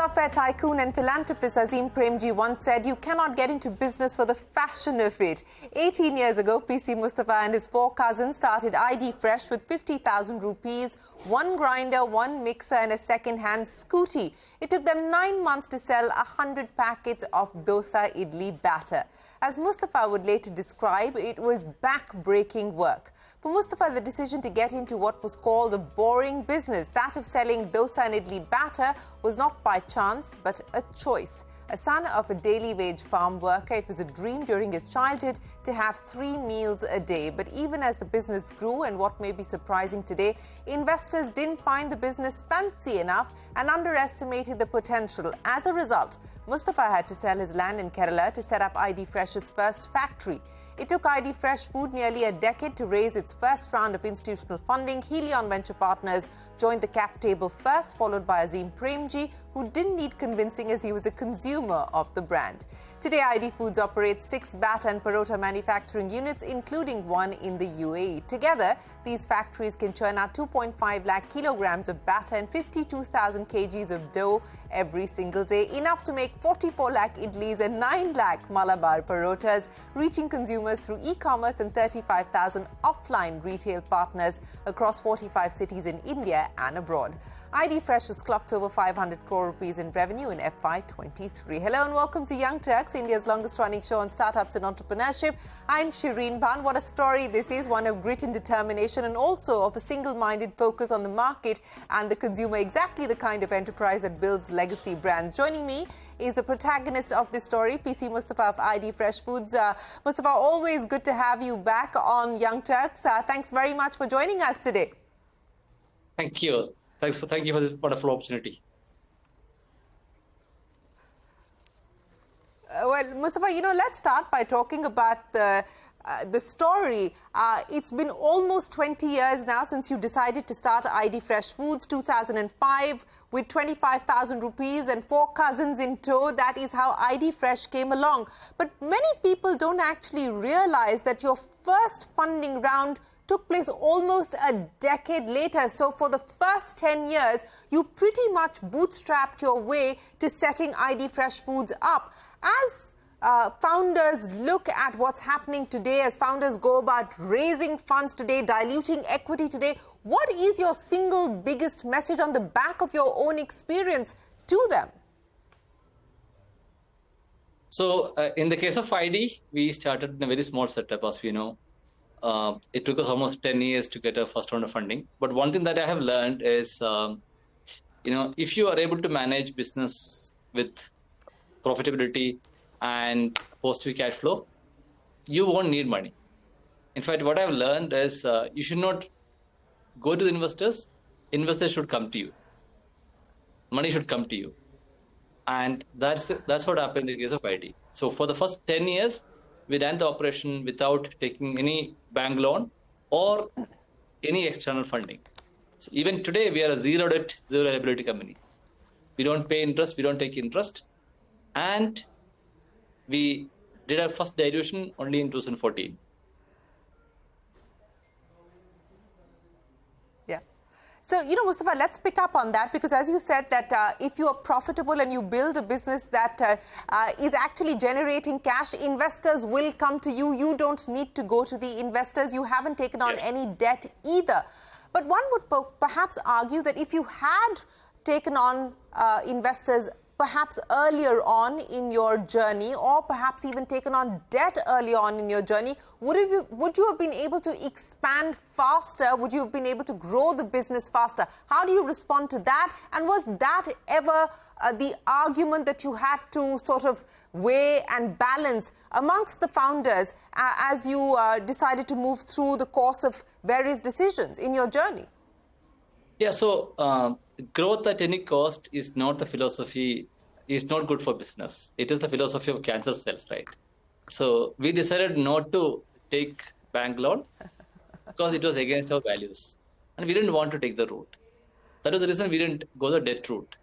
Software tycoon and philanthropist Azim Premji once said, "You cannot get into business for the fashion of it." 18 years ago, PC Musthafa and his 4 cousins started idfresh with 50,000 rupees, 1 grinder, 1 mixer and a second-hand scooty. It took them 9 months to sell 100 packets of dosa idli batter. As Musthafa would later describe, it was back-breaking work. For Musthafa, the decision to get into what was called a boring business, that of selling dosa and idli batter, was not by chance, but a choice. A son of a daily wage farm worker, it was a dream during his childhood to have 3 meals a day. But even as the business grew, and what may be surprising today, investors didn't find the business fancy enough and underestimated the potential. As a result, Musthafa had to sell his land in Kerala to set up idfresh's first factory. It took idfresh Food nearly a decade to raise its first round of institutional funding. Helion Venture Partners joined the cap table first, followed by Azim Premji, who didn't need convincing as he was a consumer of the brand. Today, ID Foods operates 6 batter and parota manufacturing units, including one in the UAE. Together, these factories can churn out 2.5 lakh kilograms of batter and 52,000 kgs of dough every single day, enough to make 44 lakh idlis and 9 lakh Malabar parotas, reaching consumers through e-commerce and 35,000 offline retail partners across 45 cities in India and abroad. idfresh has clocked over 500 crore rupees in revenue in FY23. Hello and welcome to Young Turks, India's longest running show on startups and entrepreneurship. I'm Shereen Bhan. What a story this is, one of grit and determination and also of a single-minded focus on the market and the consumer, exactly the kind of enterprise that builds legacy brands. Joining me is the protagonist of this story, PC Musthafa of idfresh Foods. Musthafa, always good to have you back on Young Turks. Thanks very much for joining us today. Thank you. Thank you for this wonderful opportunity. Well, Musthafa, let's start by talking about the story. It's been almost 20 years now since you decided to start idfresh Foods, 2005, with 25,000 rupees and 4 cousins in tow. That is how idfresh came along. But many people don't actually realize that your first funding round took place almost a decade later. So for the first 10 years, you pretty much bootstrapped your way to setting idfresh Foods up. As founders look at what's happening today, as founders go about raising funds today, diluting equity today, what is your single biggest message on the back of your own experience to them? So in the case of ID, we started in a very small setup, as we know. It took us almost 10 years to get our first round of funding. But one thing that I have learned is, if you are able to manage business with profitability and positive cash flow, you won't need money. In fact, what I've learned is you should not go to the investors. Investors should come to you. Money should come to you. And that's what happened in the case of ID. So for the first 10 years, we ran the operation without taking any bank loan or any external funding. So even today, we are a zero debt, zero liability company. We don't pay interest, we don't take interest. And we did our first dilution only in 2014. Yeah. So, Musthafa, let's pick up on that, because as you said that if you are profitable and you build a business that is actually generating cash, investors will come to you. You don't need to go to the investors. You haven't taken on any debt either. But one would perhaps argue that if you had taken on investors perhaps earlier on in your journey, or perhaps even taken on debt early on in your journey, would you have been able to expand faster? Would you have been able to grow the business faster? How do you respond to that? And was that ever the argument that you had to sort of weigh and balance amongst the founders as you decided to move through the course of various decisions in your journey? Yeah, so growth at any cost is not the philosophy, is not good for business. It is the philosophy of cancer cells, right? So we decided not to take bank loan because it was against our values. And we didn't want to take the route. That was the reason we didn't go the debt route.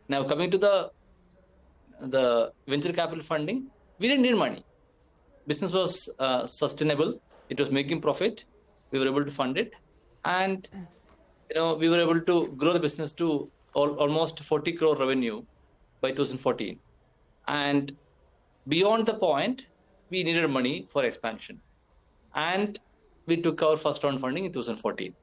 Now coming to the venture capital funding, we didn't need money. Business was sustainable. It was making profit. We were able to fund it. And we were able to grow the business to almost 40 crore revenue by 2014. And beyond the point, we needed money for expansion. And we took our first round funding in 2014.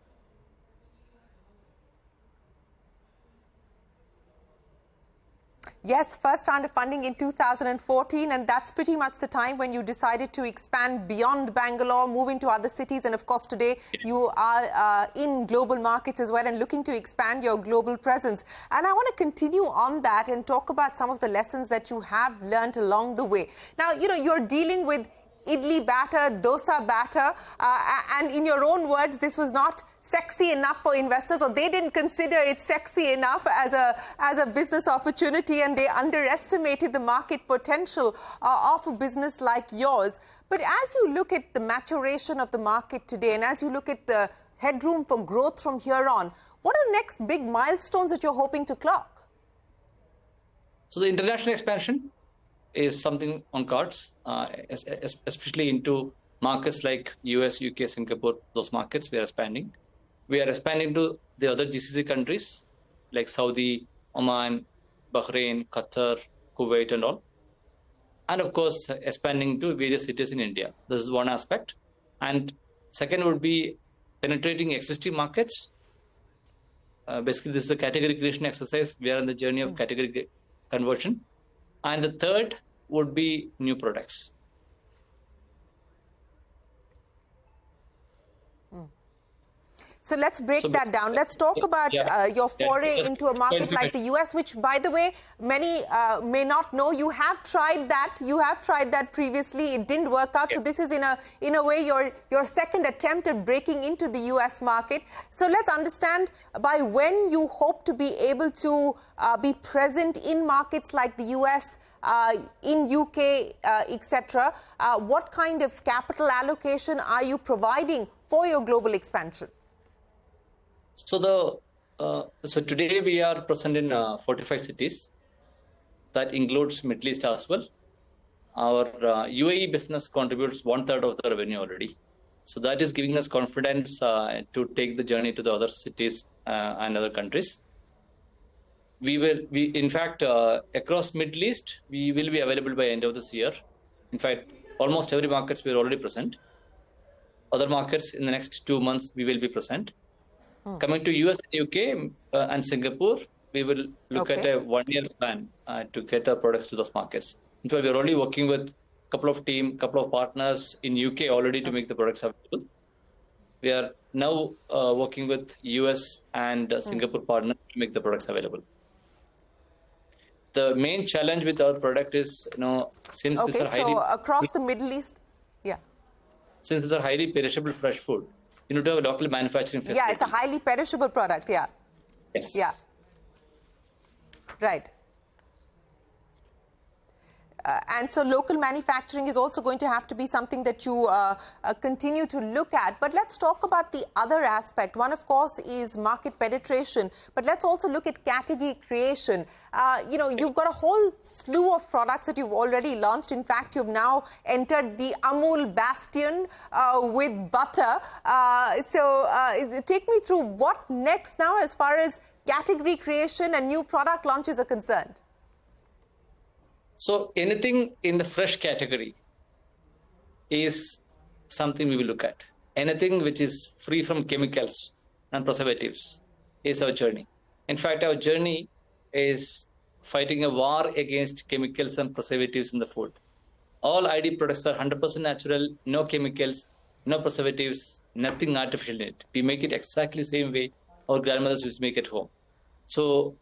Yes, first round of funding in 2014, and that's pretty much the time when you decided to expand beyond Bangalore, move into other cities, and of course today you are in global markets as well and looking to expand your global presence. And I want to continue on that and talk about some of the lessons that you have learned along the way. Now, you know, you're dealing with idli batter, dosa batter, and in your own words, this was not sexy enough for investors, or they didn't consider it sexy enough as a business opportunity, and they underestimated the market potential of a business like yours. But as you look at the maturation of the market today, and as you look at the headroom for growth from here on, what are the next big milestones that you're hoping to clock? So the international expansion is something on cards, especially into markets like US, UK, Singapore. Those markets we are expanding. We are expanding to the other GCC countries like Saudi, Oman, Bahrain, Qatar, Kuwait and all. And of course, expanding to various cities in India. This is one aspect. And second would be penetrating existing markets. Basically, this is a category creation exercise. We are on the journey of category conversion. And the third would be new products. So let's break that down. Let's talk about your foray into a market like the US, which, by the way, many may not know. You have tried that. You have tried that previously. It didn't work out. So this is in a way your second attempt at breaking into the US market. So let's understand by when you hope to be able to be present in markets like the US, in UK, etc. What kind of capital allocation are you providing for your global expansion? So so today we are present in 45 cities. That includes Middle East as well. Our UAE business contributes 1/3 of the revenue already. So that is giving us confidence to take the journey to the other cities and other countries. In fact, across Middle East, we will be available by end of this year. In fact, almost every markets we are already present. Other markets in the next 2 months we will be present. Coming to US and UK and Singapore, we will look at a 1-year plan to get our products to those markets. In fact, we're already working with a couple of partners in UK already to make the products available. We are now working with US and Singapore partners to make the products available. The main challenge with our product is, since these are highly... so across the Middle East, since these are highly perishable fresh food, you need to have a local manufacturing facility. Yeah, it's a highly perishable product, Yes. Yeah. Right. And so local manufacturing is also going to have to be something that you continue to look at. But let's talk about the other aspect. One, of course, is market penetration. But let's also look at category creation. You've got a whole slew of products that you've already launched. In fact, you've now entered the Amul bastion with butter. Take me through what next now as far as category creation and new product launches are concerned. So anything in the fresh category is something we will look at. Anything which is free from chemicals and preservatives is our journey. In fact, our journey is fighting a war against chemicals and preservatives in the food. All ID products are 100% natural, no chemicals, no preservatives, nothing artificial in it. We make it exactly the same way our grandmothers used to make at home. So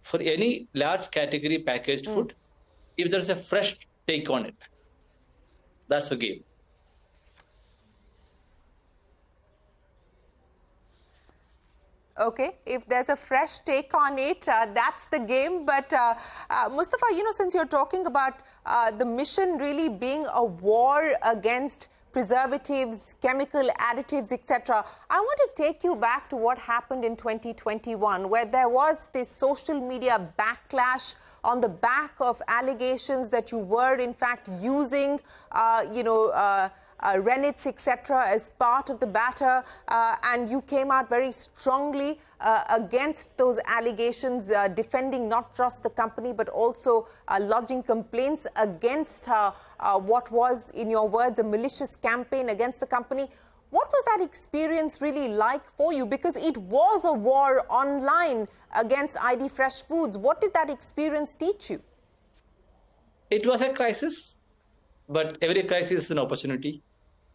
for any large category packaged food, if there's a fresh take on it, that's a game. Okay, if there's a fresh take on it, that's the game. But Musthafa, since you're talking about the mission really being a war against preservatives, chemical additives, etc., I want to take you back to what happened in 2021, where there was this social media backlash on the back of allegations that you were, in fact, using, rennet, etc., as part of the batter, and you came out very strongly against those allegations, defending not just the company but also lodging complaints against what was, in your words, a malicious campaign against the company. What was that experience really like for you? Because it was a war online against ID Fresh Foods. What did that experience teach you? It was a crisis, but every crisis is an opportunity.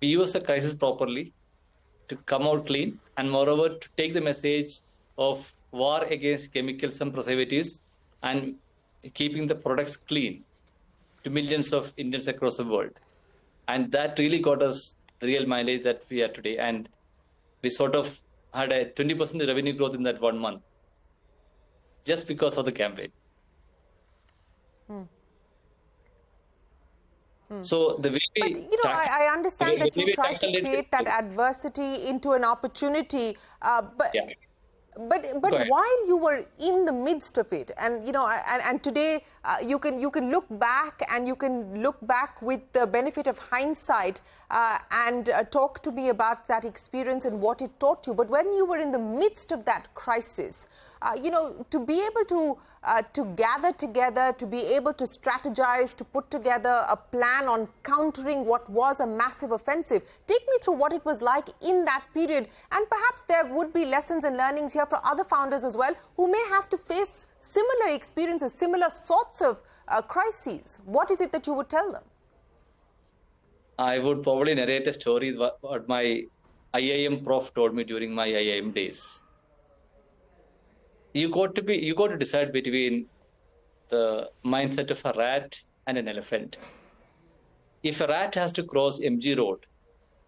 We use the crisis properly to come out clean, and moreover, to take the message of war against chemicals and preservatives and keeping the products clean to millions of Indians across the world. And that really got us the real mileage that we are today. And we sort of had a 20% revenue growth in that 1 month just because of the campaign. So the way but, I understand that you tried to create that adversity into an opportunity, But while you were in the midst of it, and and today you can look back, and you can look back with the benefit of hindsight and talk to me about that experience and what it taught you. But when you were in the midst of that crisis, to be able to gather together, to be able to strategize, to put together a plan on countering what was a massive offensive. Take me through what it was like in that period. And perhaps there would be lessons and learnings here for other founders as well who may have to face similar experiences, similar sorts of crises. What is it that you would tell them? I would probably narrate a story what my IIM prof told me during my IIM days. You got to decide between the mindset of a rat and an elephant. If a rat has to cross MG Road,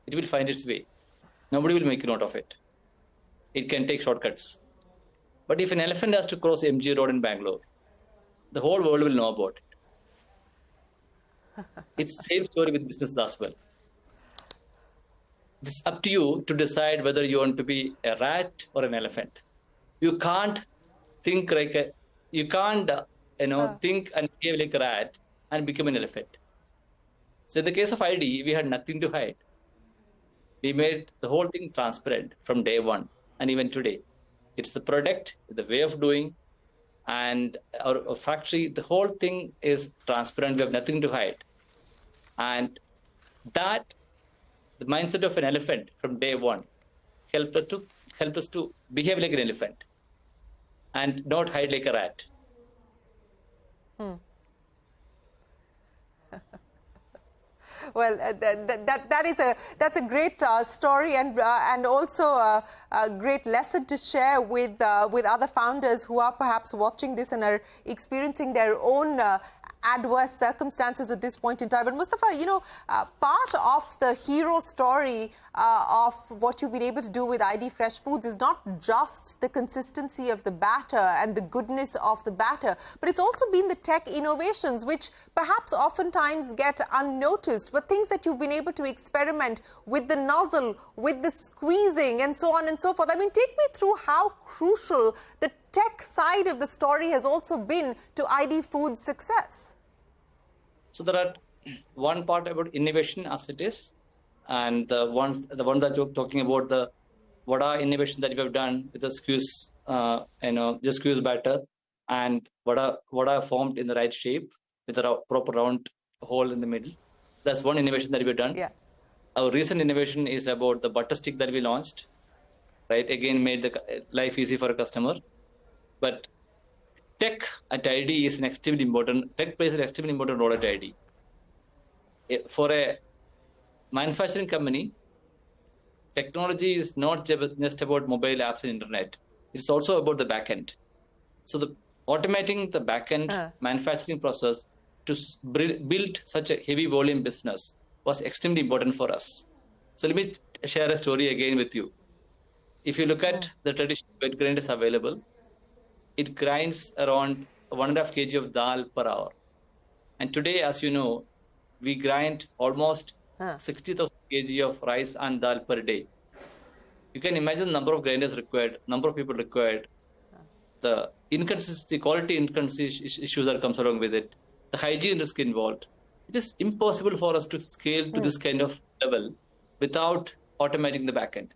it will find its way. Nobody will make a note of it. It can take shortcuts. But if an elephant has to cross MG Road in Bangalore, the whole world will know about it. It's the same story with business as well. It's up to you to decide whether you want to be a rat or an elephant. You can't think like think and behave like a rat and become an elephant. So in the case of ID, we had nothing to hide. We made the whole thing transparent from day one and even today. It's the product, the way of doing, and our factory, the whole thing is transparent. We have nothing to hide. And that, the mindset of an elephant from day one, helped us to behave like an elephant and not hide like a rat. Well, that's a great story, and also a great lesson to share with other founders who are perhaps watching this and are experiencing their own adverse circumstances at this point in time. But Musthafa, part of the hero story of what you've been able to do with ID Fresh Foods is not just the consistency of the batter and the goodness of the batter, but it's also been the tech innovations, which perhaps oftentimes get unnoticed, but things that you've been able to experiment with, the nozzle, with the squeezing, and so on and so forth. I mean, take me through how crucial the tech side of the story has also been to ID Foods' success. So there are one part about innovation as it is, and the one that you're talking about, what are innovation that we have done with the squeeze, just squeeze batter, and what are formed in the right shape with a proper round hole in the middle. That's one innovation that we've done. Yeah. Our recent innovation is about the butter stick that we launched. Right, again made the life easy for a customer. But tech at ID is an extremely important. Tech plays an extremely important role at ID. For a manufacturing company, technology is not just about mobile apps and internet. It's also about the backend. So automating the backend manufacturing process to build such a heavy volume business was extremely important for us. So let me share a story again with you. If you look at the traditional wet grinders available, it grinds around 1.5 kg of dal per hour. And today, as you know, we grind almost 60,000 kg of rice and dal per day. You can imagine the number of grinders required, number of people required, the inconsistency, quality inconsistency issues that comes along with it, the hygiene risk involved. it is impossible for us to scale to this kind of level without automating the backend.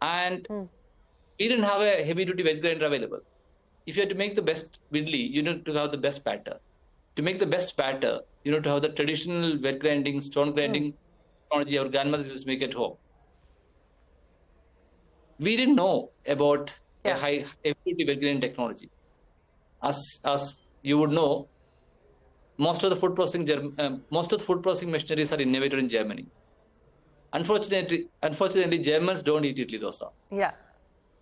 And we didn't have a heavy-duty wet grinder available. If you had to make the best idli, you need to have the best batter. To make the best batter, you need to have the traditional wet grinding, stone grinding technology our grandmothers used to make at home. We didn't know about a heavy-duty wet grinding technology. As you would know, most of the food processing machineries are innovated in Germany. Unfortunately, Germans don't eat Idli-Dosa. Yeah.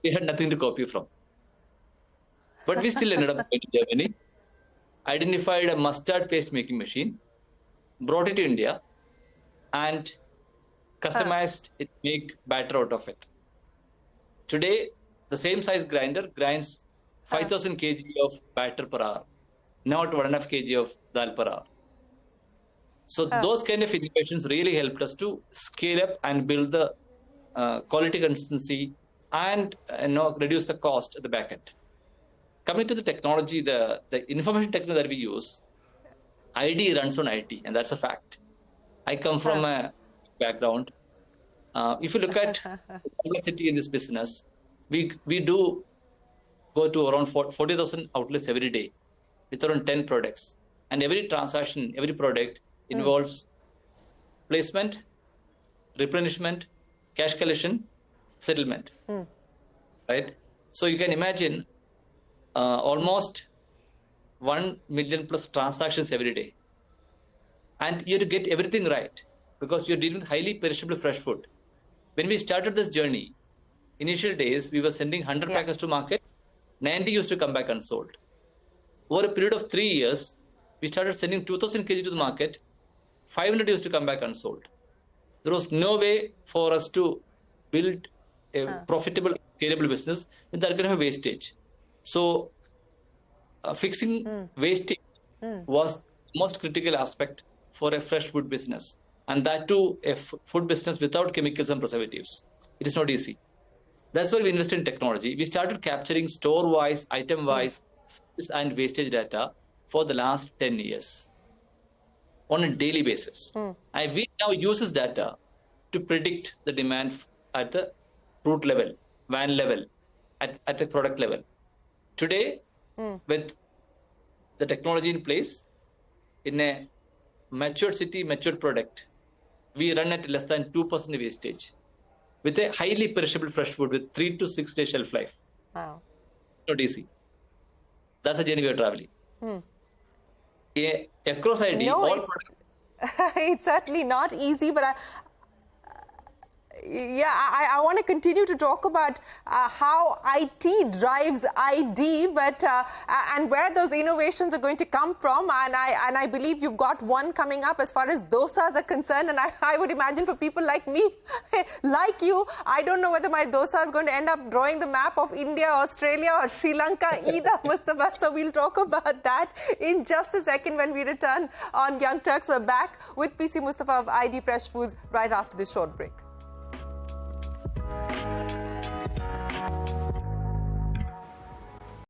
We had nothing to copy from. But we still ended up going to Germany, identified a mustard paste making machine, brought it to India, and customized it, make batter out of it. Today, the same size grinder grinds 5,000 kg of batter per hour, not 1.5 kg of dal per hour. So those kind of innovations really helped us to scale up and build the quality consistency and reduce the cost at the back end. Coming to the technology, the information technology that we use, ID runs on IT, and that's a fact. I come from a background. If you look at the complexity in this business, we do go to around 40,000 outlets every day with around 10 products. And every transaction, every product involves placement, replenishment, cash collection, settlement. Right? So you can imagine almost 1 million plus transactions every day. And you have to get everything right because you're dealing with highly perishable fresh food. When we started this journey, initial days, we were sending 100 packets to market, 90 used to come back unsold. Over a period of 3 years, we started sending 2,000 kg to the market, 500 used to come back unsold. There was no way for us to build a profitable, scalable business with that kind of wastage. So fixing wastage was the most critical aspect for a fresh food business. And that too, a food business without chemicals and preservatives. It is not easy. That's why we invested in technology. We started capturing store-wise, item-wise, sales and wastage data for the last 10 years on a daily basis. And we now use this data to predict the demand at the route level, van level, at the product level. Today, with the technology in place, in a matured city, matured product, we run at less than 2% wastage with a highly perishable fresh food with 3 to 6 day shelf life. Wow. Not easy. That's the journey we are traveling. Across ID, it's certainly not easy, but I want to continue to talk about how IT drives ID, but and where those innovations are going to come from. And I believe you've got one coming up as far as dosas are concerned. And I would imagine for people like me, like you, I don't know whether my dosa is going to end up drawing the map of India, Australia, or Sri Lanka either, Musthafa. So we'll talk about that in just a second when we return on Young Turks. We're back with PC Musthafa of ID Fresh Foods right after this short break.